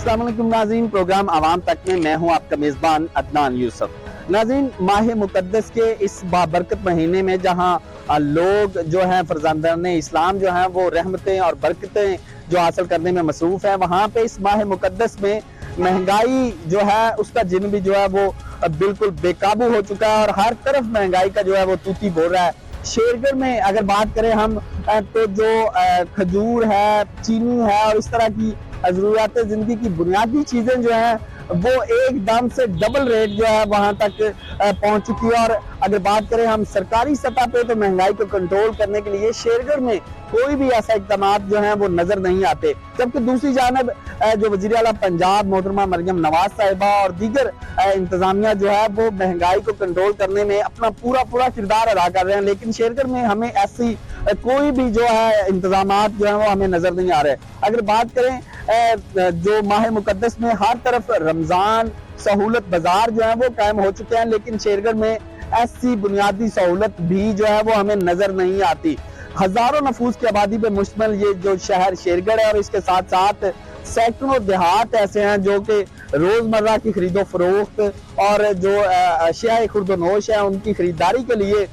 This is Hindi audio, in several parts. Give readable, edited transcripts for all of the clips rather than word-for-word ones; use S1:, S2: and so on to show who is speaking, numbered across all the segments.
S1: अस्सलाम वालेकुम नाज़रीन, प्रोग्राम आवाम तक में मैं हूं आपका मेज़बान अदनान यूसुफ। नाज़रीन, माह मुकद्दस के इस बाबरकत महीने में जहां लोग जो हैं फरजंदान इस्लाम जो हैं वो रहमतें और बरकतें जो हासिल करने में मसरूफ़ हैं, वहाँ पे इस माह मुकद्दस में महंगाई जो है उसका जिन भी जो है वो बिल्कुल बेकाबू हो चुका है और हर तरफ महंगाई का जो है वो तूती बोल रहा है। शेरगढ़ में अगर बात करें हम तो जो खजूर है, चीनी है और इस तरह की ज़रूरियात ज़िंदगी की बुनियादी चीज़ें जो हैं वो एकदम से डबल रेट जो है वहाँ तक पहुँच चुकी है। और अगर बात करें हम सरकारी सतह पे तो महंगाई को कंट्रोल करने के लिए शेरगढ़ में कोई भी ऐसा इक़दाम जो है वो नजर नहीं आते, जबकि दूसरी जानब जो वज़ीर आला पंजाब मोहतरमा मरियम नवाज साहिबा और दीगर इंतजामिया जो है वो महंगाई को कंट्रोल करने में अपना पूरा किरदार अदा कर रहे हैं, लेकिन शेरगढ़ में हमें ऐसी कोई भी जो है इंतजामात जो है वो हमें नजर नहीं आ रहे। अगर बात करें जो माह मुकद्दस में हर तरफ रमजान सहूलत बाजार जो है वो कायम हो चुके हैं, लेकिन शेरगढ़ में ऐसी बुनियादी सहूलत भी जो है वो हमें नजर नहीं आती। हजारों नफूस की आबादी पे मुश्तमिल ये जो शहर शेरगढ़ है और इसके साथ साथ सैकड़ों देहात ऐसे हैं जो कि रोजमर्रा की खरीदो फरोख्त और जो अशिया खुर्दोनोश है उनकी खरीदारी के लिए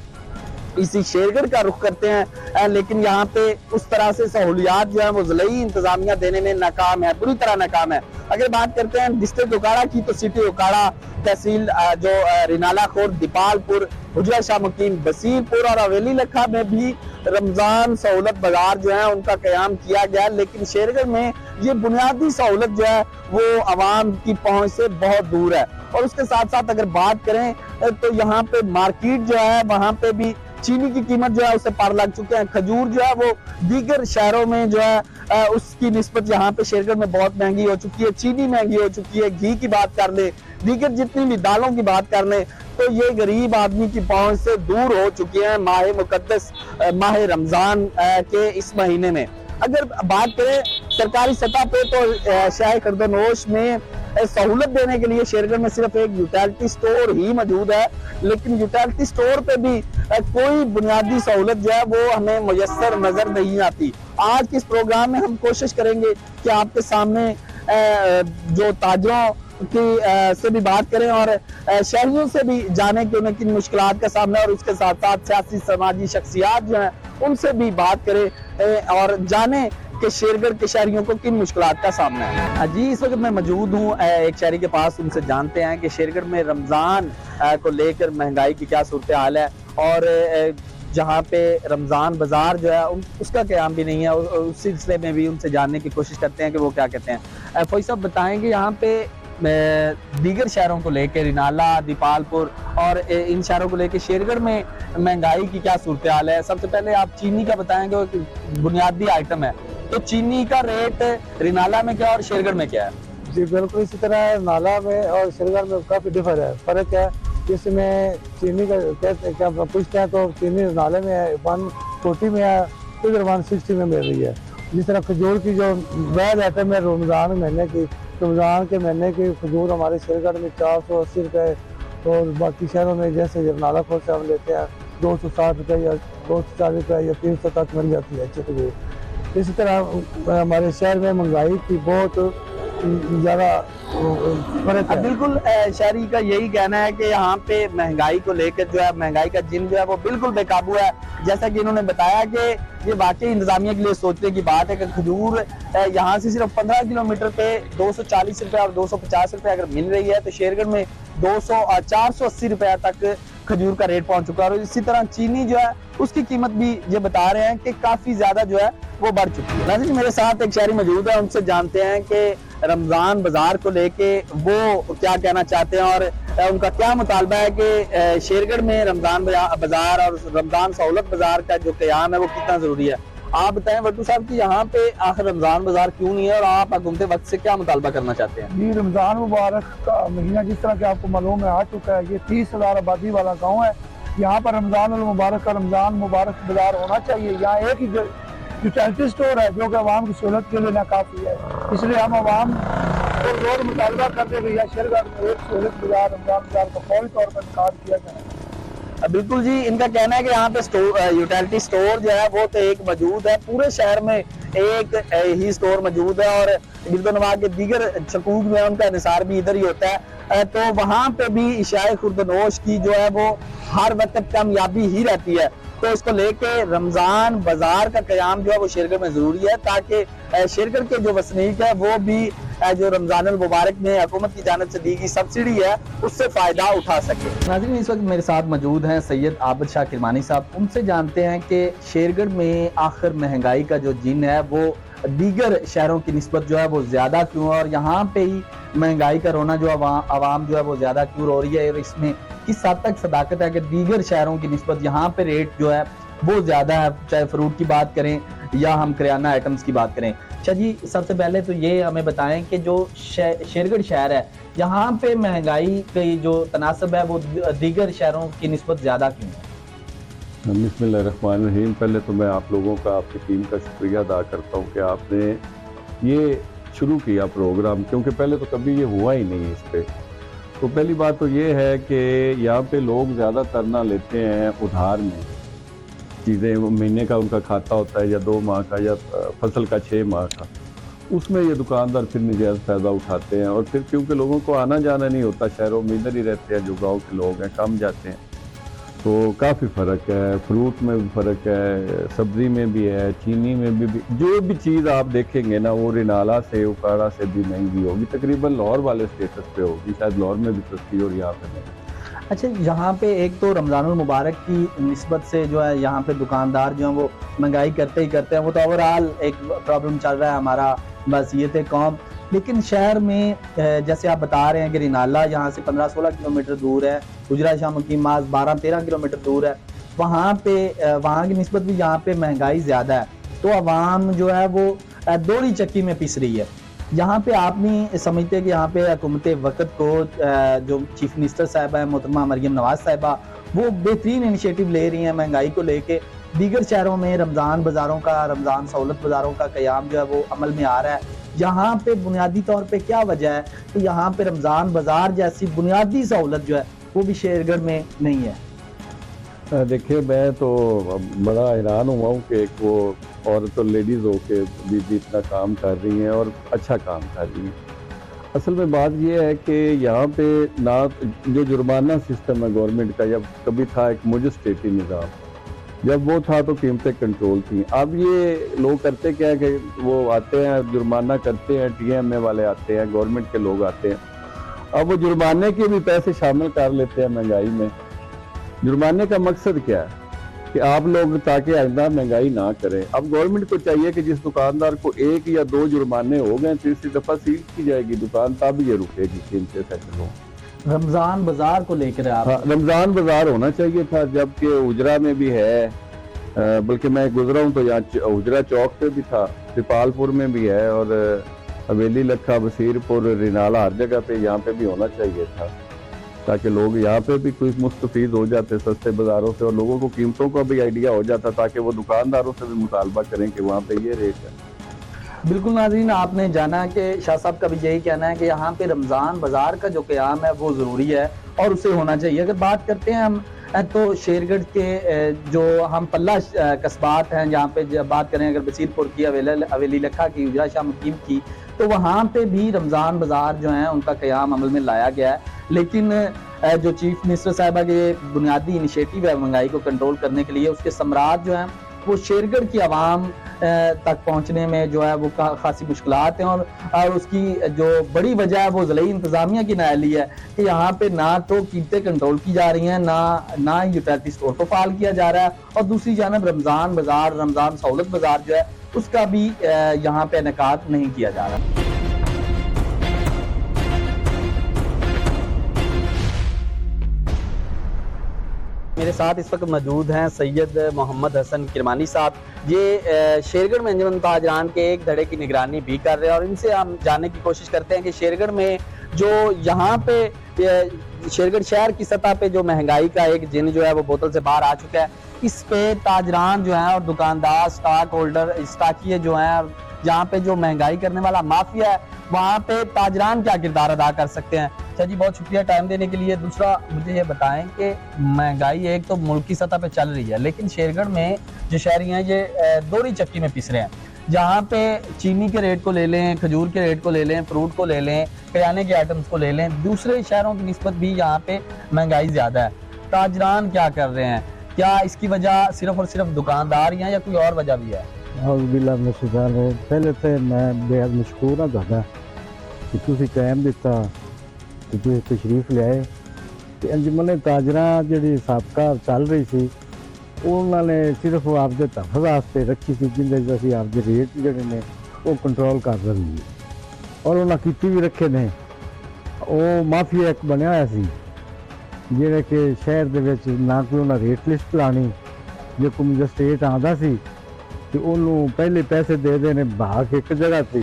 S1: इसी शेरगढ़ का रुख करते हैं, लेकिन यहाँ पे उस तरह से सहूलियात जो है वो ज़िले इंतजामिया देने में नाकाम है, बुरी तरह नाकाम है। अगर बात करते हैं डिस्ट्रिक्ट ओकाड़ा की तो सिटी ओकाड़ा, तहसील जो रिनाला खोर, दीपालपुर, हुजरा शाह मुकीम, बसीरपुर और हवेली लखा में भी रमजान सहूलत बाजार जो है उनका कयाम किया गया, लेकिन शेरगढ़ में ये बुनियादी सहूलत जो है वो आवाम की पहुंच से बहुत दूर है। और उसके साथ साथ अगर बात करें तो यहाँ पे मार्केट जो है वहाँ पे भी चीनी की कीमत जो है उसे पार लग चुके हैं। खजूर जो है वो दीगर शहरों में जो है उसकी निस्बत यहाँ पे शेरगढ़ में बहुत महंगी हो चुकी है, चीनी महंगी हो चुकी है, घी की बात कर ले, दीगर जितनी भी दालों की बात कर ले तो ये गरीब आदमी की पहुंच से दूर हो चुकी है माह मुकद्दस माह रमजान के इस महीने में। अगर बात करें सरकारी सतह पे तो शाह खर्दनोश में सहूलत देने के लिए शेरगढ़ में सिर्फ एक यूटिलिटी स्टोर ही मौजूद है, लेकिन यूटिलिटी स्टोर पे भी कोई बुनियादी सहूलत जो है वो हमें मुयस्सर नजर नहीं आती। आज के इस प्रोग्राम में हम कोशिश करेंगे कि आपके सामने जो ताजरों की से भी बात करें और शहरियों से भी जाने कि उन्हें किन मुश्किलात का सामना है और उसके साथ साथ सियासी समाजी शख्सियात जो हैं उनसे भी बात करें और जाने कि शेरगढ़ के शहरियों को किन मुश्किलात का सामना है। जी, इस वक्त मैं मौजूद हूँ एक शहरी के पास, उनसे जानते हैं कि शेरगढ़ में रमज़ान को लेकर महंगाई की क्या सूरत हाल है और जहाँ पे रमज़ान बाजार जो है उसका क़याम भी नहीं है, उस सिलसिले में भी उनसे जानने की कोशिश करते हैं कि वो क्या कहते हैं। फौजी साहब बताएंगे यहाँ पे दीगर शहरों को लेकर रिनाला, दीपालपुर और इन शहरों को लेकर शेरगढ़ में महंगाई की क्या सूरत हाल है। सबसे पहले आप चीनी का बताएंगे, बुनियादी आइटम है तो चीनी का रेट रिनाला में क्या और शेरगढ़ में क्या है?
S2: जी बिल्कुल इसी तरह नाला में और शेरगढ़ में काफ़ी डिफर है, फ़र्क है। इसमें चीनी का कहते क्या पूछते हैं तो चीनी नाले में है 140 में है, इधर 160 में मिल रही है। जिस तरह खजूर की जो वैध आइटम है रमज़ान के महीने की खजूर हमारे शेरगढ़ में 480 रुपये और बाकी शहरों में जैसे नाला खोल से हम लेते हैं 260 रुपये या 240 रुपये या 300 तक मिल जाती है अच्छी खजूर। इसी तरह हमारे शहर में महंगाई की बहुत ज़्यादा फर्क है।
S1: बिल्कुल शहरी का यही कहना है कि यहाँ पे महंगाई को लेकर जो है महंगाई का जिन जो है वो बिल्कुल बेकाबू है। जैसा कि इन्होंने बताया कि ये वाकई इंतजामिया के लिए सोचने की बात है कि खजूर यहाँ से सिर्फ 15 किलोमीटर पे 240 रुपये और 250 रुपये अगर मिल रही है तो शेरगढ़ में 480 रुपये तक खजूर का रेट पहुंच चुका है। और इसी तरह चीनी जो है उसकी कीमत भी ये बता रहे हैं कि काफी ज्यादा जो है वो बढ़ चुकी है। नाज़रीन, मेरे साथ एक शहरी मौजूद है, उनसे जानते हैं कि रमजान बाजार को लेके वो क्या कहना चाहते हैं और उनका क्या मुतालबा है कि शेरगढ़ में रमजान बाजार और रमजान सहूलत बाजार का जो क़याम है वो कितना जरूरी है। आप बताएं वट्टू साहब कि यहाँ पे आखिर रमजान बाजार क्यों नहीं है और आप घूमते वक्त से क्या मुतालबा करना चाहते हैं?
S2: जी, रमजान मुबारक का महीना जिस तरह के आपको मालूम है आ चुका है, ये 30,000 आबादी वाला गाँव है। यहाँ पर रमजान मुबारक का रमजान मुबारक बाजार होना चाहिए। यहाँ एक ही यूटिलिटी स्टोर है जो कि आवाम की सहूलत के लिए नाकाफी है, इसलिए हम आवाम को रोज मुतालबा करते हुए शेरगढ़ में एक सहूलत बाजार रमजान बाजार को फौरी तौर पर निकाल किया जाए।
S1: बिल्कुल जी, इनका कहना है कि यहाँ पे यूटिलिटी स्टोर जो है वो तो एक मौजूद है, पूरे शहर में एक ही स्टोर मौजूद है और गिरदोनवा के दीगर शकूक में उनका इंहिसार भी इधर ही होता है। तो वहाँ पे भी इशाए खुर्दनोश की जो है वो हर वक्त कामयाबी ही रहती है। तो इसको लेके रमजान बाजार का कयाम जो है वो शेरगढ़ में जरूरी है, ताकि शेरगढ़ के जो वसनीक है वो भी जो रमजान मुबारक में हुकूमत की जानिब से दी गई सब्सिडी है उससे फायदा उठा सके। नाज़रीन, इस वक्त मेरे साथ मौजूद हैं सैयद आबिद शाह किरमानी साहब। उनसे जानते हैं कि शेरगढ़ में आखिर महंगाई का जो जिन है वो दीगर शहरों की निस्बत जो है वो ज्यादा क्यों है, और यहाँ पे ही महंगाई का रोना जो आवाम जो है वो ज्यादा क्यों रो रही है, और इसमें किस हद तक सदाकत है कि दीगर शहरों की निस्बत यहाँ पे रेट जो है वो ज्यादा है, चाहे फ्रूट की बात करें या हम करियाना आइटम्स की बात करें। अच्छा जी, सबसे पहले तो ये हमें बताएं कि जो शेरगढ़ शहर है यहाँ पे महंगाई की जो तनासब है वो दीगर शहरों की निस्बत ज्यादा क्यों है?
S3: बिस्मिल्लाहिर्रहमानिर्रहीम। पहले तो मैं आप लोगों का, आपकी टीम का शुक्रिया अदा करता हूँ कि आपने ये शुरू किया प्रोग्राम, क्योंकि पहले तो कभी ये हुआ ही नहीं इस पर। तो पहली बात तो ये है कि यहाँ पे लोग ज़्यादा तरना लेते हैं उधार में चीज़ें, महीने का उनका खाता होता है या 2 माह का या फसल का 6 माह का, उसमें ये दुकानदार फिर नजायज़ फ़ायदा उठाते हैं। और फिर क्योंकि लोगों को आना जाना नहीं होता, शहरों में इधर ही रहते हैं, जो गाँव के लोग हैं कम जाते हैं, तो काफ़ी फ़र्क है। फ्रूट में भी फ़र्क है, सब्ज़ी में भी है, चीनी में भी जो भी चीज़ आप देखेंगे ना वो रिनाला से, उकाड़ा से भी महंगी होगी, तकरीबन लाहौर वाले स्टेटस पे होगी, शायद लाहौर में भी सस्ती और यहाँ पे नहीं।
S1: अच्छा, यहाँ पे एक तो रमज़ानुल मुबारक की निस्बत से जो है यहाँ पे दुकानदार जो हैं वो महंगाई करते ही करते हैं, वो तो ओवरऑल एक प्रॉब्लम चल रहा है हमारा बसीयत कौम। लेकिन शहर में जैसे आप बता रहे हैं कि रिनाला यहाँ से 15-16 किलोमीटर दूर है, गुजरा शाह मुकीमात 12-13 किलोमीटर दूर है, वहाँ पे वहाँ की निस्बत भी यहाँ पे महंगाई ज़्यादा है, तो आवाम जो है वो दोहरी चक्की में पिस रही है। यहाँ पे आप नहीं समझते कि यहाँ पे हुकूमत वक़्त को जो चीफ मिनिस्टर साहिबा है मोहतरमा मरियम नवाज साहिबा, वो बेहतरीन इनिशिएटिव ले रही हैं महंगाई को लेके। दीगर शहरों में रमज़ान बाज़ारों का, रमज़ान सहूलत बाज़ारों का क़याम जो है वो अमल में आ रहा है। यहाँ पे बुनियादी तौर पे क्या वजह है कि यहाँ पे रमज़ान बाज़ार जैसी बुनियादी सहूलत जो है वो भी शेरगढ़ में नहीं है?
S3: देखिए, मैं तो बड़ा हैरान हुआ हूँ कि एक वो औरत और लेडीज़ हो के भी इतना काम कर रही हैं और अच्छा काम कर रही हैं। असल में बात ये है कि यहाँ पे ना जो जुर्माना सिस्टम है गवर्नमेंट का, जब कभी था एक मजिस्ट्रेटी निज़ाम, जब वो था तो कीमतें कंट्रोल थी। अब ये लोग करते क्या है कि वो आते हैं, जुर्माना करते हैं, TMA वाले आते हैं, गवर्नमेंट के लोग आते हैं, अब वो जुर्माने के भी पैसे शामिल कर लेते हैं महंगाई में। जुर्माने का मकसद क्या है कि आप लोग ताकि आइंदा महंगाई ना करें। अब गवर्नमेंट को चाहिए कि जिस दुकानदार को 1 या 2 जुर्माने हो गए, तीसरी दफ़ा सील की जाएगी दुकान, तब ये रुकेगी, कीमतें सेटल हो।
S1: रमज़ान बाज़ार को लेकर आप?
S3: हाँ, रमज़ान बाज़ार होना चाहिए था, जबकि उजरा में भी है, बल्कि मैं गुजरा हूँ तो यहाँ उजरा चौक पे भी था, त्रिपालपुर में भी है, और हवेली, लखा, बसीरपुर, रिनाला, हर जगह पे यहाँ पे भी होना चाहिए था, ताकि लोग यहाँ पे भी कुछ मुस्तफीद हो जाते सस्ते बाज़ारों से, और लोगों को कीमतों का भी आइडिया हो जाता, ताकि वो दुकानदारों से भी मुतालबा करें कि वहाँ पे ये रेट है।
S1: बिल्कुल नाज़रीन, आपने जाना कि शाह साहब का भी यही कहना है कि यहाँ पे रमज़ान बाज़ार का जो क़याम है वो ज़रूरी है और उसे होना चाहिए। अगर बात करते हैं हम तो शेरगढ़ के जो हम पल्ला कस्बात हैं, जहाँ पे जब बात करें अगर बसीरपुर की, हवेली लखा की, गुजरा शाह मुकीम की, तो वहाँ पे भी रमज़ान बाज़ार जो हैं उनका क़याम अमल में लाया गया है। लेकिन जो चीफ मिनिस्टर साहिबा के बुनियादी इनिशिएटिव है महंगाई को कंट्रोल करने के लिए, उसके समरात जो हैं वो शेरगढ़ की आवाम तक पहुंचने में जो है वो खासी मुश्किलात हैं, और उसकी जो बड़ी वजह है वो ज़िले इंतज़ामिया की नाअहली है कि यहाँ पे ना तो कीमतें कंट्रोल की जा रही हैं, ना यूटिलिटी स्टोर को फाल किया जा रहा है, और दूसरी जानब रमज़ान बाज़ार, रमज़ान सहूलत बाज़ार जो है उसका भी यहाँ पे इनेकाद नहीं किया जा रहा। मेरे साथ इस वक्त मौजूद हैं सैयद मोहम्मद हसन किरमानी साहब। ये शेरगढ़ में अंजुमन ताजरान के एक धड़े की निगरानी भी कर रहे हैं, और इनसे हम जानने की कोशिश करते हैं कि शेरगढ़ में जो यहाँ पे शेरगढ़ शहर की सतह पे जो महंगाई का एक जिन जो है वो बोतल से बाहर आ चुका है, इस पे ताजरान जो है और दुकानदार, स्टॉक होल्डर, स्टॉकिये जो हैं, जहाँ पे जो महंगाई करने वाला माफिया है, वहाँ पे ताजरान क्या किरदार अदा कर सकते हैं? अच्छा जी, बहुत शुक्रिया टाइम देने के लिए। दूसरा मुझे ये बताएं कि महंगाई एक तो मुल्क की सतह पे चल रही है, लेकिन शेरगढ़ में जो शहरी हैं ये दोहरी चक्की में पिस रहे हैं। जहाँ पे चीनी के रेट को ले लें, खजूर के रेट को ले लें, फ्रूट को ले लें, किराने के आइटम्स को ले लें, दूसरे शहरों की निस्बत भी यहाँ पे महंगाई ज़्यादा है। ताजरान क्या कर रहे हैं? क्या इसकी वजह सिर्फ और सिर्फ दुकानदार ही हैं या कोई और वजह भी है?
S2: पहले तो मैं बेहद मशहूर हाँ तुहाडा कि तुसीं टाइम दिता कि तुसीं तशरीफ लियाए ते अंजुमन ताजरां जिहड़ी साबका चल रही सी ਉਹਨਾਂ ਨੇ ਸਿਰਫ ਆਪਦੇ ਤਹਫ ਵਾਸਤੇ ਰੱਖੀ ਸੀ, ਜਿੰਦੇ 'ਚ ਅਸੀਂ ਆਪਦੇ ਰੇਟ ਜਿਹੜੇ ਨੇ ਉਹ ਕੰਟਰੋਲ ਕਰ ਲਈਏ ਔਰ ਉਹਨਾਂ ਕੀਤੀ ਵੀ ਰੱਖੇ ਨੇ। ਉਹ ਮਾਫੀਆ ਇੱਕ ਬਣਿਆ ਹੋਇਆ ਸੀ ਜਿਹੜੇ ਕਿ ਸ਼ਹਿਰ ਦੇ ਵਿੱਚ ਨਾ ਕੋਈ ਉਹਨਾਂ ਰੇਟ ਲਿਸਟ ਲਾਣੀ, ਜੇ ਕੋਈ ਮੈਜਿਸਟ੍ਰੇਟ ਆਉਂਦਾ ਸੀ ਤੇ ਉਹਨੂੰ ਪਹਿਲੇ ਪੈਸੇ ਦੇ ਦੇਣੇ ਭਾਗ ਇੱਕ ਜਗ੍ਹਾ ਤੇ,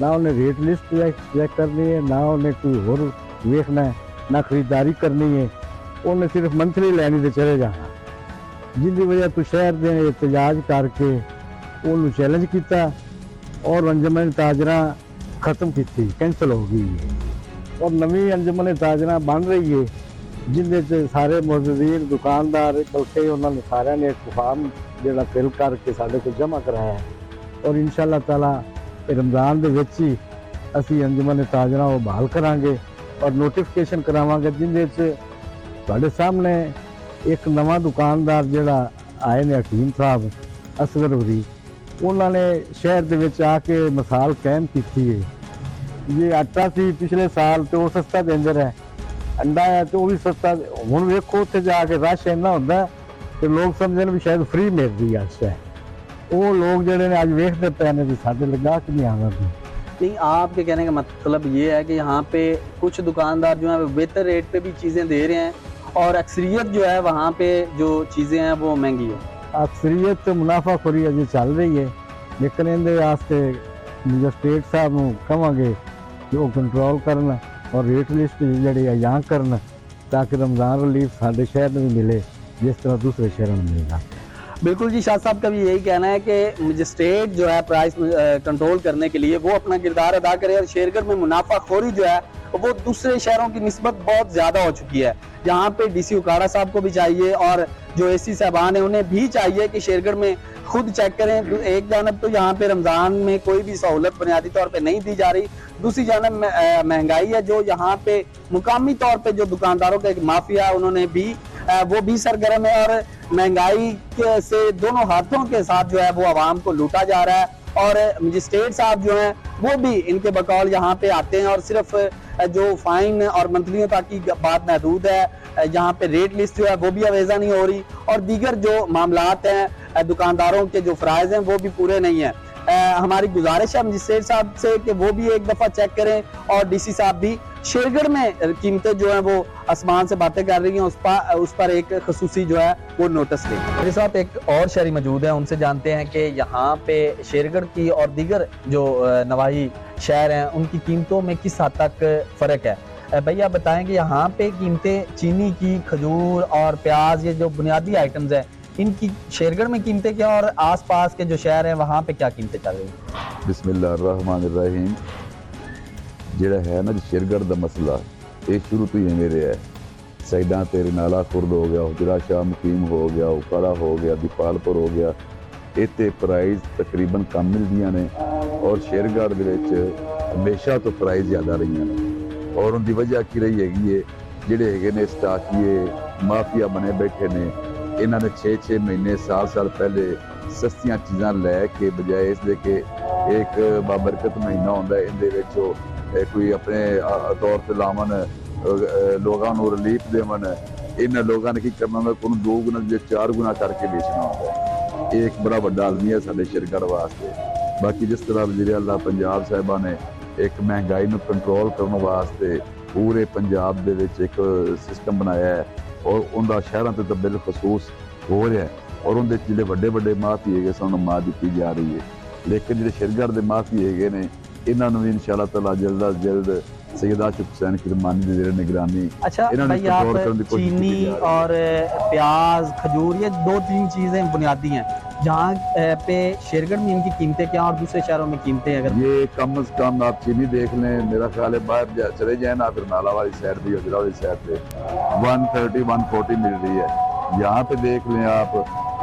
S2: ਨਾ ਉਹਨੇ ਰੇਟ ਲਿਸਟ ਚੈੱਕ ਕਰਨੀ ਹੈ, ਨਾ ਉਹਨੇ ਕੋਈ ਹੋਰ ਵੇਖਣਾ ਹੈ, ਨਾ ਖਰੀਦਦਾਰੀ ਕਰਨੀ ਹੈ, ਉਹਨੇ ਸਿਰਫ ਮੰਥਲੀ ਲੈਣੀ ਤੇ ਚਲੇ ਜਾਣਾ। जिसकी वजह तो शहर ने एहतजाज करके उन्होंने चैलेंज किया और अंजुमन ताजरा खत्म की, कैंसल हो गई है और नवी अंजुमन ताजरा बन रही है, जिंदे सारे मौजूदीन दुकानदार इकट्ठे उन्होंने सारे ने एक फॉर्म जो फिल करके साढ़े को जमा कराया है और इंशाअल्लाह ताला रमज़ान के विच ही असी अंजुमन ताजरा वो बहाल करांगे और नोटिफिकेशन करावांगे, जिंदे तुहाडे सामने एक नवा दुकानदार जिहड़ा आए ने हकीम साहब असगर वरी, उन्होंने शहर दे विच आके मिसाल कायम की है। ये आटा सी पिछले साल तो वो सस्ता देंदे रहे, अंडा है तो वो भी सस्ता। हुण वेखो उत्थे जाके रश इन्ना हुंदा कि लोग समझण भी शायद फ्री मिल रही है शहर, वो लोग जिहड़े ने अज वेखदे पए ने भी साडे लगा कि नहीं आवा।
S1: नहीं, आपके कहने का मतलब ये है कि यहाँ पे कुछ दुकानदार जो है बेहतर रेट पे भी चीज़ें दे रहे हैं और अक्सरियत जो है वहाँ पे जो चीज़ें हैं वो महंगी है।
S2: अक्सरियत तो मुनाफाखोरी अजे चल रही है, लेकिन इहदे वास्ते मैजिस्ट्रेट साहब नूं कहांगे कि वो कंट्रोल करन और रेट लिस्ट जिहड़ी अजां करन, ताकि रमज़ान रिलीफ साडे शहर में भी मिले जिस तरह दूसरे शहरों में मिलेगा।
S1: बिल्कुल जी, शाह साहब का भी यही कहना है कि मैजिस्ट्रेट जो है प्राइस कंट्रोल करने के लिए वो अपना किरदार अदा करे और शेरगढ़ में मुनाफाखोरी जो है वो दूसरे शहरों की निस्बत बहुत ज़्यादा हो चुकी है। यहाँ पे डीसी उकाड़ा साहब को भी चाहिए और जो एसी साहबान है उन्हें भी चाहिए कि शेरगढ़ में खुद चेक करें। एक जानब तो यहाँ पे रमज़ान में कोई भी सहूलत बुनियादी तौर पे नहीं दी जा रही, दूसरी जानब महंगाई है जो यहाँ पे मुकामी तौर पे जो दुकानदारों का एक माफिया है उन्होंने भी वो भी सरगर्म है और महंगाई से दोनों हाथों के साथ जो है वो आवाम को लूटा जा रहा है। और मजिस्ट्रेट साहब जो हैं वो भी इनके बकौल यहाँ पे आते हैं और सिर्फ जो फाइन और मंथलियों तक की बात महदूद है, यहाँ पे रेट लिस्ट जो है वो भी अवेजा नहीं हो रही और दीगर जो मामलात हैं दुकानदारों के जो फ़राइज़ हैं वो भी पूरे नहीं हैं। हमारी गुजारिश है मजिस्ट्रेट साहब से कि वो भी एक दफ़ा चेक करें और डीसी साहब भी शेरगढ़ में कीमतें जो हैं वो आसमान से बातें कर रही हैं उस पर एक खसूसी जो है वो नोटिस लें। मेरे साथ एक और शहरी मौजूद है, उनसे जानते हैं कि यहाँ पे शेरगढ़ की और दीगर जो नवाही शहर हैं उनकी कीमतों में किस हद तक फ़र्क है। भैया बताएं कि यहाँ पे कीमतें चीनी की, खजूर और प्याज, ये जो बुनियादी आइटम्स हैं इनकी शेरगढ़ में कीमतें क्या और आसपास के जो शहर हैं वहाँ पे क्या कीमतें चल रही हैं?
S4: बिस्मिल्लाहिर्रहमानिर्रहीम। ਜਿਹੜਾ ਹੈ ਨਾ शेरगढ़ ਦਾ ਮਸਲਾ ਇਹ ਸ਼ੁਰੂ ਤੋਂ ਹੀ ਐਵੇਂ ਰਿਹਾ ਹੈ। ਸਾਈਡਾਂ ਤੇ ਰਨਾਲਾ ਖੁਰਦ ਹੋ ਗਿਆ, ਹੁਜਰਾ ਸ਼ਾਹ ਮੁਕੀਮ ਹੋ ਗਿਆ, ਉਕਾੜਾ ਹੋ ਗਿਆ, ਦੀਪਾਲਪੁਰ ਹੋ ਗਿਆ, ਇੱਥੇ ਪ੍ਰਾਈਸ ਤਕਰੀਬਨ ਕਮ ਮਿਲਦੀਆਂ ਨੇ ਔਰ शेरगढ़ ਦੇ ਵਿੱਚ ਹਮੇਸ਼ਾ ਤੋਂ ਪ੍ਰਾਈਸ ਜ਼ਿਆਦਾ ਰਹੀਆਂ ਨੇ ਔਰ ਉਹਦੀ ਵਜ੍ਹਾ ਕੀ ਰਹੀ ਹੈਗੀ ਹੈ, ਜਿਹੜੇ ਹੈਗੇ ਨੇ ਸਟਾਕੀਏ ਮਾਫੀਆ ਬਣੇ ਬੈਠੇ ਨੇ, ਇਹਨਾਂ ਨੇ 6-6 ਮਹੀਨੇ ਸਾਲ ਪਹਿਲੇ ਸਸਤੀਆਂ ਚੀਜ਼ਾਂ ਲੈ ਕੇ ਬਜਾਏ ਇਸ ਦੇ ਕਿ ਇੱਕ ਬਾਬਰਕਤ ਮਹੀਨਾ ਹੁੰਦਾ ਇਹਦੇ ਵਿੱਚ ਉਹ कोई अपने तौर पर लावन लोगों को रिलीफ देवन, इन लोगों ने की करना होंगे को 2 गुना 4 गुना करके बेचना होंगे। ये एक बड़ा बड़ा आलमी है साढ़े शेरगढ़ वास्ते। बाकी जिस तरह वज़ीर आला पंजाब साहिबा ने एक महंगाई को कंट्रोल करने वास्ते पूरे पंजाब दे विच एक सिस्टम बनाया है और उनका शहरों से तो बिलखसूस हो रहा है और उनके जो बड़े बड़े माफी है उन्होंने मार दी जा रही है, लेकिन जो शेरगढ़ के माफी है ने इन्होंने भी इंशाअल्लाह ताला जल्द अज जल्द सैयद आशिफ हुसैन किरमानी की ज़ेर निगरानी
S1: अच्छा
S4: इन्होंने
S1: भाई,
S4: कंट्रोल
S1: आप
S4: करने की कोशिश की
S1: चीनी
S4: जा रही है।
S1: और प्याज, खजूर, ये 2-3 चीजें बुनियादी हैं। जहाँ पे शेरगढ़ में इनकी कीमतें क्या और दूसरे शहरों में कीमतें अगर
S4: ये कम से कम आप चीनी देख लें, मेरा ख्याल है बाहर चले जाए ना, फिर नाला वाली साइड पे, हजरा वाली साइड पे 130 140 मिल रही है। यहाँ पे देख लें आप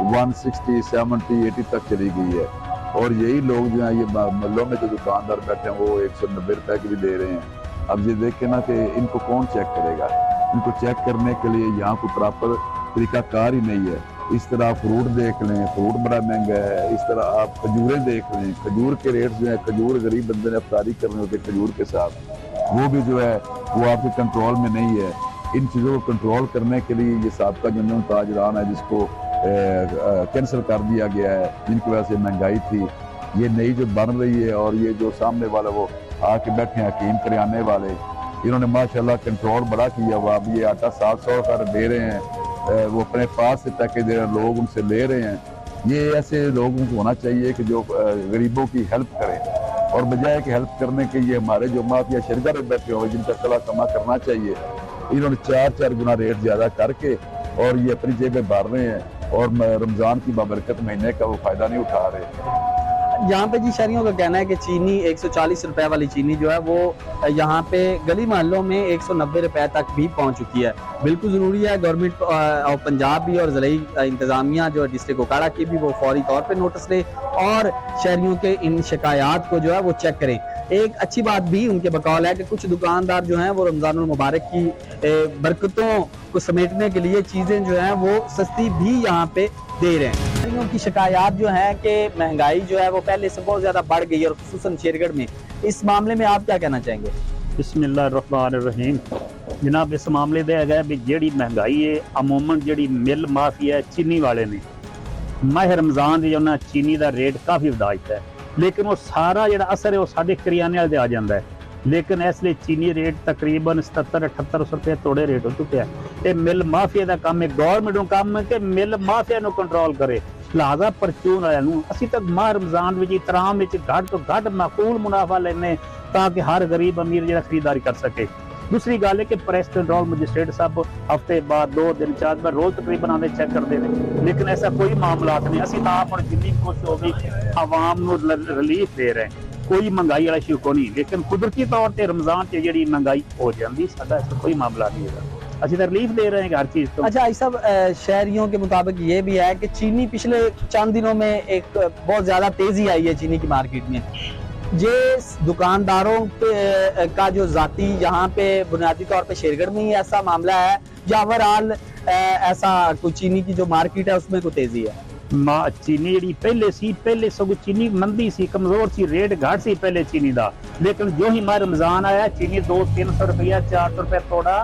S4: 160 70 80 तक चली गई है। और यही लोग जो हैं, ये मल्लों में जो दुकानदार बैठे हैं, वो 190 रुपए की भी दे रहे हैं। अब ये देखें ना कि इनको कौन चेक करेगा। इनको चेक करने के लिए यहाँ कोई प्रॉपर तरीकाकार ही नहीं है। इस तरह आप फ्रूट देख लें, फ्रूट बड़ा महंगा है। इस तरह आप खजूरें देख लें, खजूर के रेट जो है, खजूर गरीब बंदे ने अफ्तारी करनी होती है खजूर के साथ, वो भी जो है वो आपके कंट्रोल में नहीं है। इन चीज़ों को कंट्रोल करने के लिए ये साबका जनरल ताजरान है, जिसको कैंसिल कर दिया गया है, जिनकी वजह से महंगाई थी। ये नई जो बन रही है, और ये जो सामने वाला वो आके बैठे हैं हकीम करियाने वाले, इन्होंने माशाल्लाह कंट्रोल बड़ा किया हुआ। अब ये आटा 700 का दे रहे हैं, वो अपने पास से पैके दे रहे हैं, लोग उनसे ले रहे हैं। ये ऐसे लोगों को होना चाहिए कि जो गरीबों की हेल्प करें, और बजाय कि हेल्प करने के ये हमारे जो माफिया शरगर में बैठे हुए, जिनका कला कमा करना चाहिए, इन्होंने 4-4 गुना रेट ज्यादा करके और ये अपनी जेबें भर रहे हैं, और रमजान की बाबरकत महीने का वो फायदा नहीं उठा रहे।
S1: यहाँ पे जी शहरियों का कहना है कि चीनी 140 रुपए वाली चीनी जो है वो यहाँ पे गली मोहल्लों में 190 रुपए तक भी पहुँच चुकी है। बिल्कुल ज़रूरी है गवर्नमेंट और पंजाब भी और ज़िले इंतज़ामिया जो डिस्ट्रिक्ट ओकाड़ा की भी वो फौरी तौर पे नोटिस ले और शहरियों के इन शिकायत को जो है वो चेक करें। एक अच्छी बात भी उनके बकौल है कि कुछ दुकानदार जो हैं वो रमज़ानुल मुबारक की बरकतों को समेटने के लिए चीज़ें जो हैं वो सस्ती भी यहाँ पे दे रहे हैं। शहरियों की शिकायत जो है कि महंगाई जो है वो पहले से बहुत ज़्यादा बढ़ गई है, और खुसूसन शेरगढ़ में। इस मामले में आप क्या कहना चाहेंगे?
S5: बिस्मिल्लाहिर्रहमानिर्रहीम। जनाब, इस मामले दे है भी ਜਿਹੜੀ महंगाई है अमूमन ਜਿਹੜੀ मिल माफिया चीनी वाले ने माह रमजान ਦੀ ਉਹਨਾਂ चीनी ਦਾ रेट काफ़ी ਵਧਾ ਦਿੱਤਾ है, लेकिन वो सारा ਜਿਹੜਾ असर है वो ਸਾਡੇ ਕਰਿਆਨੇ ਵਾਲੇ ਤੇ ਆ ਜਾਂਦਾ है। लेकिन इसलिए चीनी रेट तकरीबन 77-78 रुपए तोड़े रेट हो चुके हैं। ये मिल माफिया का काम है, गौरमेंट का काम है कि मिल माफिया को कंट्रोल करे। लिहाजा परचून वालों असी तक माह रमजान में इतराम में घट तो घट माकूल मुनाफा लेने ताकि हर गरीब अमीर जो खरीदारी कर सके। दूसरी गल है कि प्रेस कंट्रोल मजिस्ट्रेट साहब हफ्ते बाद 2 दिन 4 दिन रोज तकरीबन आते चेक करते हैं, लेकिन ऐसा कोई मामला नहीं। असं तो आप जितनी कोशिश हो गई आवाम को रिलीफ दे रहे हैं, कोई महंगाई वाला इशू को नहीं, लेकिन कुदरती तौर पर रमजान से जी महंगाई हो जाती, साडा ऐसा कोई मामला नहीं है। असं तो रिलीफ दे रहे हैं हर चीज तो।
S1: अच्छा, इस सब शहरियों के मुताबिक ये भी है कि चीनी पिछले चंद दिनों में एक बहुत ज्यादा तेजी आई है चीनी की मार्केट में। ये दुकानदारों पे का जो जाती यहाँ पे बुनियादी तौर पे शेरगढ़ में ही ऐसा मामला है, या ओवरऑल ऐसा कोई चीनी की जो मार्केट है उसमें कोई तेजी है?
S5: चीनी जी पहले सगो चीनी मंदी सी, कमजोर सी, रेट घट सी पहले चीनी दा, लेकिन जो ही माह रमजान आया चीनी 200-300 रुपया 400 रुपया थोड़ा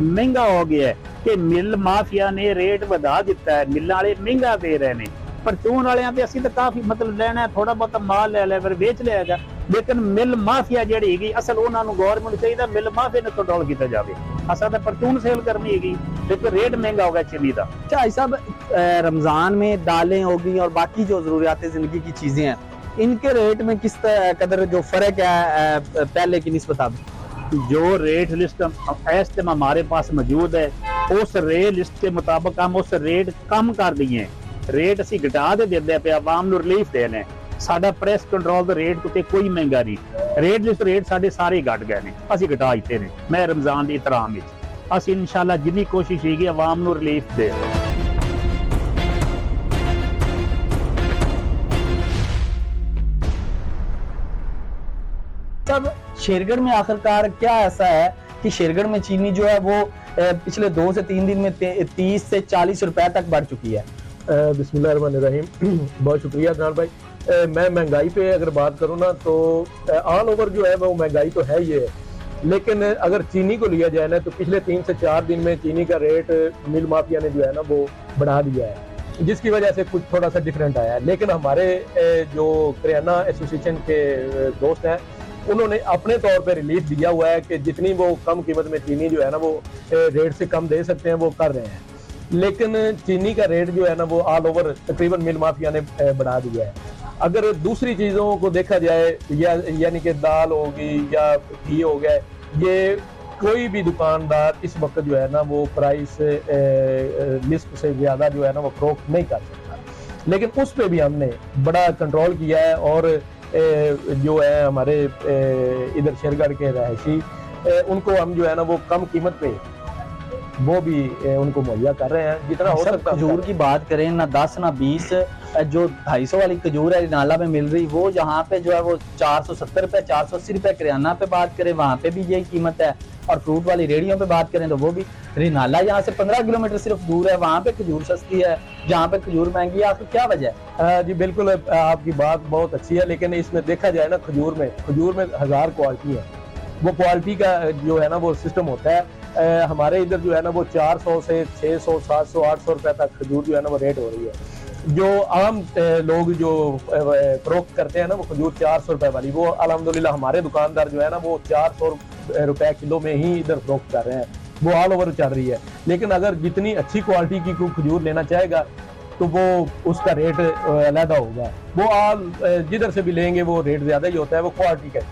S5: महंगा हो गया है कि मिल माफिया ने रेट बढ़ा दिता है। मिल वाले महंगा दे रहे हैं, परचून वाले पे असी तो काफी मतलब लेना है, थोड़ा बहुत माल ले फिर बेच लिया, लेकिन मिल माफिया जी है असल उन्होंने गौरमेंट चाहिए मिल माफिया ने कंट्रोल किया जाए। असा तो परचून सेल करनी है, लेकिन रेट महंगा होगा चीनी का।
S1: अच्छा, सब रमजान में दालें होगी और बाकी जो जरूरियात जिंदगी की चीजें हैं, इनके रेट में किस कदर जो फर्क है पहले की निस्बत? अब
S5: जो रेट लिस्ट इस टाइम हमारे पास मौजूद है, उस रेट लिस्ट के मुताबिक हम उस रेट कम कर दिए, रेट असी घटा दे देते पे आवाम नूं रिलीफ दे रहे। साडा प्रेस कंट्रोल दा रेट ते कोई महंगा नहीं, रेट लिस्ट रेट साडे सारे घट गए ने, असी घटा दिते ने। मैं रमजान दी इतराम विच असी इंशाअल्लाह जिन्नी कोशिश होगी आवाम नूं रिलीफ दे।
S1: सब शेरगढ़ में आखिरकार क्या ऐसा है कि शेरगढ़ में चीनी जो है वो पिछले 2 से 3 दिन में 30 से 40 रुपए तक बढ़ चुकी है?
S2: बिस्मिल्लाहिर्रहमानिर्रहीम। बहुत शुक्रिया जनाब भाई। मैं महंगाई पे अगर बात करूँ ना तो ऑल ओवर जो है वो महंगाई तो है ही है, लेकिन अगर चीनी को लिया जाए ना तो पिछले 3 से 4 दिन में चीनी का रेट मिल माफिया ने जो है ना वो बढ़ा दिया है, जिसकी वजह से कुछ थोड़ा सा डिफरेंट आया है। लेकिन हमारे जो करियाना एसोसिएशन के दोस्त हैं उन्होंने अपने तौर पे रिलीफ दिया हुआ है कि जितनी वो कम कीमत में चीनी जो है ना वो रेट से कम दे सकते हैं वो कर रहे हैं, लेकिन चीनी का रेट जो है ना वो ऑल ओवर तकरीबन मिल माफिया ने बढ़ा दिया है। अगर दूसरी चीज़ों को देखा जाए यानी कि दाल होगी या घी हो गया,
S6: ये कोई भी दुकानदार इस वक्त जो है ना वो प्राइस लिस्ट से ज़्यादा जो है ना वो फरोख्त नहीं कर सकता, लेकिन उस पे भी हमने बड़ा कंट्रोल किया है और जो है हमारे इधर शेरगढ़ के रहायशी उनको हम जो है ना वो कम कीमत पे वो भी उनको मुहैया कर रहे हैं जितना हो
S1: सब
S6: सकता है।
S1: खजूर की बात करें ना 10 ना 20, जो 250 वाली खजूर है नाला में मिल रही, वो यहाँ पे जो है वो 470 रुपए 480 रुपए किराना पे बात करें वहाँ पे भी यही कीमत है। और फ्रूट वाली रेडियों पे बात करें तो वो भी, रिनाला यहाँ से 15 किलोमीटर सिर्फ दूर है, वहाँ पे खजूर सस्ती है, जहाँ पे खजूर महंगी है। आखिर क्या वजह है?
S6: जी बिल्कुल, आपकी बात बहुत अच्छी है, लेकिन इसमें देखा जाए ना खजूर में 1000 क्वालिटी है। वो क्वालिटी का जो है ना वो सिस्टम होता है। हमारे इधर जो है ना वो 400 से 600 700 800 रुपए तक खजूर जो है ना वो रेट हो रही है। जो आम लोग जो फरोख्त करते हैं ना वो खजूर 400 रुपए वाली, वो अल्हम्दुलिल्लाह हमारे दुकानदार जो है ना वो 400 रुपए किलो में ही इधर फरोख्त कर रहे हैं, वो ऑल ओवर चल रही है। लेकिन अगर जितनी अच्छी क्वालिटी की कोई खजूर लेना चाहेगा तो वो उसका रेट अलग होगा। वो ऑल जिधर से भी लेंगे वो रेट ज्यादा ही होता है, वो क्वालिटी का।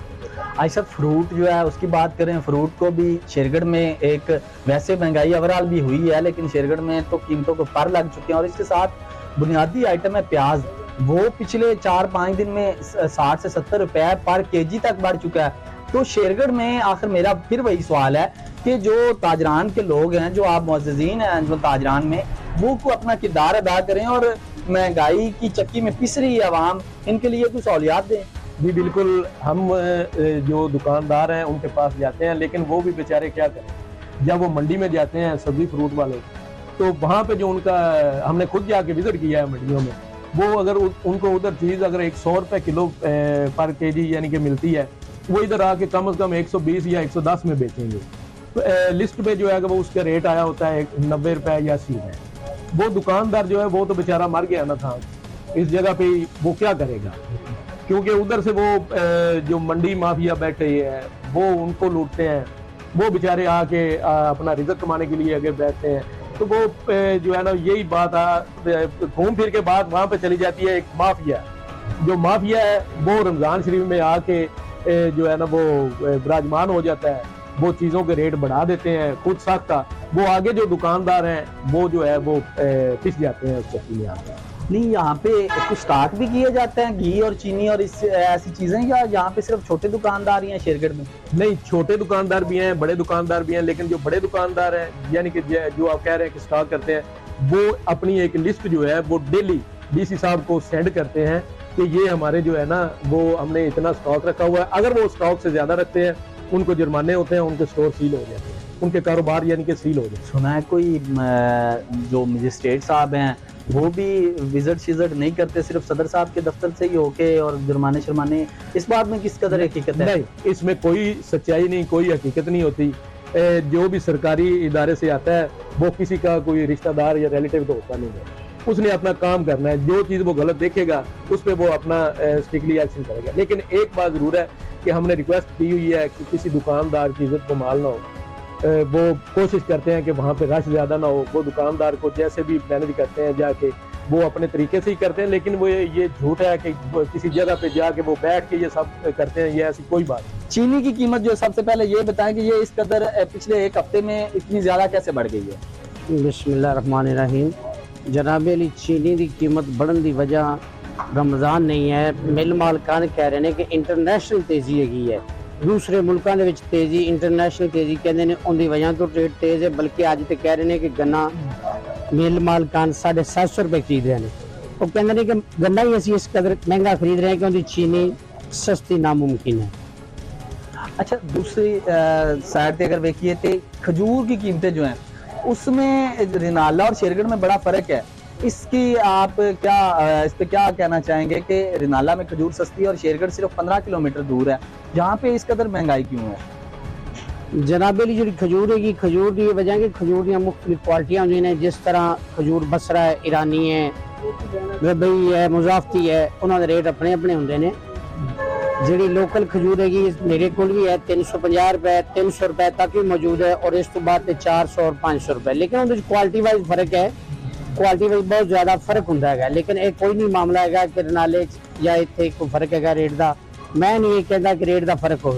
S1: ऐसा फ्रूट जो है उसकी बात करें, फ्रूट को भी शेरगढ़ में एक वैसे महंगाई ओवरऑल भी हुई है, लेकिन शेरगढ़ में तो कीमतों को पर लग चुके हैं। और इसके साथ बुनियादी आइटम है प्याज, वो पिछले 4-5 दिन में 60 से 70 रुपए पर केजी तक बढ़ चुका है। तो शेरगढ़ में आखिर मेरा फिर वही सवाल है कि जो ताजरान के लोग हैं, जो आप मुअज़्ज़िज़ीन हैं जो ताजरान में, वो को अपना किरदार अदा करें और महंगाई की चक्की में पिस रही है आवाम, इनके लिए कुछ सहूलियात दें।
S6: जी बिल्कुल, हम जो दुकानदार हैं उनके पास जाते हैं, लेकिन वो भी बेचारे क्या करें, जब वो मंडी में जाते हैं सब्जी फ्रूट वाले, तो वहाँ पे जो उनका, हमने खुद जाके विजिट किया है मंडियों में, वो अगर उनको उधर चीज़ अगर 100 रुपए किलो पर केजी यानी कि मिलती है, वो इधर आके कम से कम 120 या 110 में बेचेंगे। तो लिस्ट पे जो है वो उसका रेट आया होता है 90 रुपए या 80 रुपए। वो दुकानदार जो है वो तो बेचारा मर गया ना था इस जगह पे, वो क्या करेगा, क्योंकि उधर से वो जो मंडी माफिया बैठे हैं वो उनको लूटते हैं, वो बेचारे आके अपना रिज़्क़ कमाने के लिए आगे बैठते हैं। तो वो जो है ना यही बात घूम फिर के बात वहाँ पे चली जाती है। एक माफिया, जो माफिया है वो रमज़ान शरीफ में आके जो है ना वो विराजमान हो जाता है, वो चीज़ों के रेट बढ़ा देते हैं खुद साख्ता। वो आगे जो दुकानदार हैं वो जो है वो पिस जाते हैं उस चक्की में आके।
S1: नहीं, यहाँ पे कुछ स्टार्ट भी किए जाते हैं घी और चीनी और इस ऐसी चीजें, या यहाँ पे सिर्फ छोटे दुकानदार ही हैं शेरगढ़ में?
S6: नहीं, छोटे दुकानदार भी हैं, बड़े दुकानदार भी हैं, लेकिन जो बड़े दुकानदार हैं यानी कि जो आप कह रहे हैं कि स्टॉक करते हैं, वो अपनी एक लिस्ट जो है वो डेली डीसी साहब को सेंड करते हैं कि ये हमारे जो है ना वो हमने इतना स्टॉक रखा हुआ है। अगर वो स्टॉक से ज्यादा रखते हैं उनको जुर्माने होते हैं, उनके स्टोर सील हो जाते हैं, उनके कारोबार यानी कि सील हो जाते हैं।
S1: सुना है कोई जो मजिस्ट्रेट साहब हैं वो भी विजिट शिजिट नहीं करते, सिर्फ सदर साहब के दफ्तर से ही होके और जुर्माने शुर्माने, इस बात में किस कदर हकीकत है?
S6: नहीं, इसमें कोई सच्चाई नहीं, कोई हकीकत नहीं होती। जो भी सरकारी इदारे से आता है वो किसी का कोई रिश्तेदार या रिलेटिव तो होता नहीं है, उसने अपना काम करना है। जो चीज़ वो गलत देखेगा उस पर वो अपना स्ट्रिक्टली एक्शन करेगा। लेकिन एक बात जरूर है कि हमने रिक्वेस्ट की हुई है कि किसी दुकानदार की इज्जत को माल ना हो। वो कोशिश करते हैं कि वहाँ पे रश ज़्यादा ना हो, वो दुकानदार को जैसे भी मैनेज करते हैं जाके, वो अपने तरीके से ही करते हैं। लेकिन वो ये झूठ है कि किसी जगह पे जाके वो बैठ के ये सब करते हैं, ये ऐसी कोई बात नहीं।
S1: चीनी की कीमत जो सबसे पहले ये बताएं कि ये इस कदर पिछले एक हफ्ते में इतनी ज्यादा कैसे बढ़ गई है?
S7: बिस्मिल्लाहिर्रहमानिर्रहीम। जनाब अली, चीनी की कीमत बढ़ने की वजह रमज़ान नहीं है, मिल मालकान कह रहे हैं कि इंटरनेशनल तेजी है। दूसरे मुल्कों के तेजी, इंटरनेशनल तेजी कहते हैं उनकी वजह तो रेट तेज है। बल्कि अज तो कह रहे हैं कि गन्ना मिल मालकान 750 रुपए खरीद रहे हैं। वो कहते हैं कि गन्ना ही असी इस कदर महंगा खरीद रहे हैं क्योंकि चीनी सस्ती नामुमकिन है।
S1: अच्छा, दूसरी साइड पे अगर देखिए तो खजूर की कीमतें जो हैं उसमें रिनाला और शेरगढ़ में बड़ा फर्क है। इसकी आप क्या इस पे क्या कहना चाहेंगे कि रिनाला में खजूर सस्ती है और शेरगढ़ सिर्फ 15 किलोमीटर दूर है, जहाँ पे इस कदर महंगाई क्यों है?
S7: जनाब अली, जी खजूर है, खजूर की वजह कि खजूर दी मुख्तलिफ क्वालिटियां होंदियां ने। जिस तरह खजूर बसरा है, ईरानी है, रबई है, मुजाफती है, उन्होंने रेट अपने अपने होंदे ने। जी लोकल खजूर हैगी मेरे को भी है 350 रुपए 300 रुपए तक भी मौजूद है, और इस तो बाद 400 और 500 रुपए। लेकिन उन्हें क्वालिटी वाइज फर्क है, क्वालिटी वाइज बहुत ज्यादा फर्क होंदा है। लेकिन एक कोई नहीं मामला है कि रनाले या इतने कोई फर्क है रेट का। मैं नहीं ये कहता कि रेट का फर्क हो।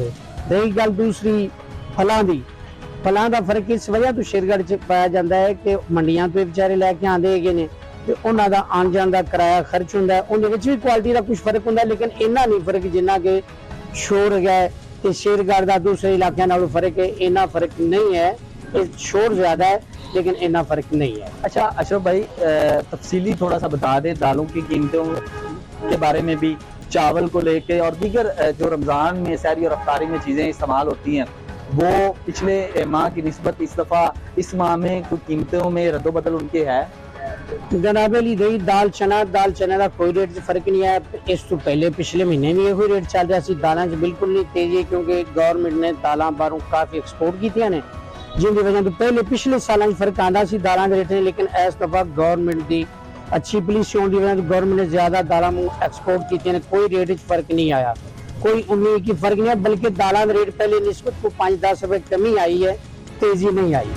S7: रही गल दूसरी फलां ਦਾ ਫਰਕ ਇਸ ਵਜ੍ਹਾ ਤੋਂ ਸ਼ੇਰਗੜ੍ਹ ਚ ਪਾਇਆ ਜਾਂਦਾ ਹੈ ਕਿ ਮੰਡੀਆਂ ਤੋਂ ਵਿਚਾਰੇ ਲੈ ਕੇ ਆਂਦੇ ਹੈਗੇ ਨੇ ਤੇ ਉਹਨਾਂ ਦਾ ਆਉਣ ਜਾਣ ਦਾ ਕਿਰਾਇਆ ਖਰਚ ਹੁੰਦਾ ਹੈ, ਉਹਦੇ ਵਿੱਚ ਵੀ ਕੁਆਲਿਟੀ ਦਾ ਕੁਝ ਫਰਕ ਹੁੰਦਾ, ਲੇਕਿਨ ਇੰਨਾ ਨਹੀਂ ਫਰਕ ਜਿੰਨਾ ਕਿ ਸ਼ੋਰ ਹੈ ਤੇ ਸ਼ੇਰਗੜ੍ਹ ਦਾ ਦੂਸਰੇ ਇਲਾਕਿਆਂ ਨਾਲੋਂ ਫਰਕ ਹੈ। ਇੰਨਾ ਫਰਕ नहीं है, शोर ज्यादा है लेकिन इतना फर्क नहीं है।
S1: अच्छा अशरफ भाई, तफसीली थोड़ा सा बता दें दालों की कीमतों के बारे में भी, चावल को लेके और दीगर जो रमज़ान में सहरी और अफ्तारी में चीज़ें इस्तेमाल होती हैं वो पिछले माह की निस्बत इस दफ़ा इस माह में कोई कीमतों में रद्दोबदल उनके है?
S7: जनाब अली दही दाल चना का कोई रेट च फर्क नहीं है। इस तो पहले पिछले महीने भी यही रेट चल रहा सी। दालों च बिल्कुल नहीं तेजी क्योंकि गवर्नमेंट ने दालां बाहरों काफ़ी एक्सपोर्ट कीतियां ने, जिनकी वजह तो पहले पिछले सालों में फर्क आंदा सी दालां दे रेट ने, लेकिन इस दफा गवर्नमेंट की अच्छी पॉलिसी होने की वजह तो गवर्नमेंट ने ज्यादा दालां एक्सपोर्ट कीतियां ने, कोई रेट च फर्क नहीं आया, कोई उम्मीद की फर्क नहीं है, बल्कि दालां दे रेट पहले निस्बत को 5-10 रुपए कमी आई है, तेजी नहीं आई।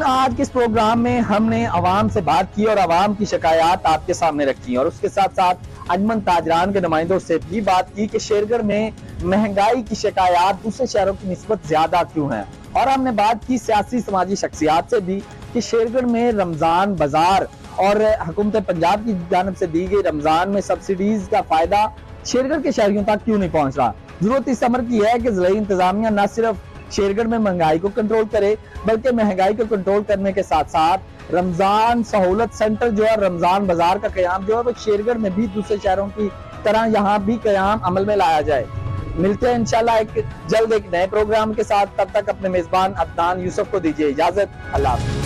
S1: आज के इस प्रोग्राम में हमने आवाम से बात की और आवाम की शिकायत आपके सामने रखी और उसके साथ साथ अजमन ताजरान के नुमाइंदों से भी बात की कि शेरगढ़ में महंगाई की शिकायत दूसरे शहरों की निस्बत ज्यादा क्यों है। और हमने बात की सियासी समाजी शख्सियात से भी कि शेरगढ़ में रमजान बाजार और हुकूमत पंजाब की जानिब से दी गई रमजान में सब्सिडीज का फायदा शेरगढ़ के शहरियों तक क्यों नहीं पहुंच रहा। जरूरत इस अमर की है कि ज़िला इंतजामिया न सिर्फ शेरगढ़ में महंगाई को कंट्रोल करे बल्कि महंगाई को कंट्रोल करने के साथ साथ रमजान सहूलत सेंटर जो है, रमजान बाजार का कयाम जो है वो शेरगढ़ में भी दूसरे शहरों की तरह यहाँ भी कयाम अमल में लाया जाए। मिलते हैं इंशाल्लाह एक जल्द एक नए प्रोग्राम के साथ, तब तक अपने मेजबान अदनान यूसुफ को दीजिए इजाजत। अल्लाह हाफ़िज़।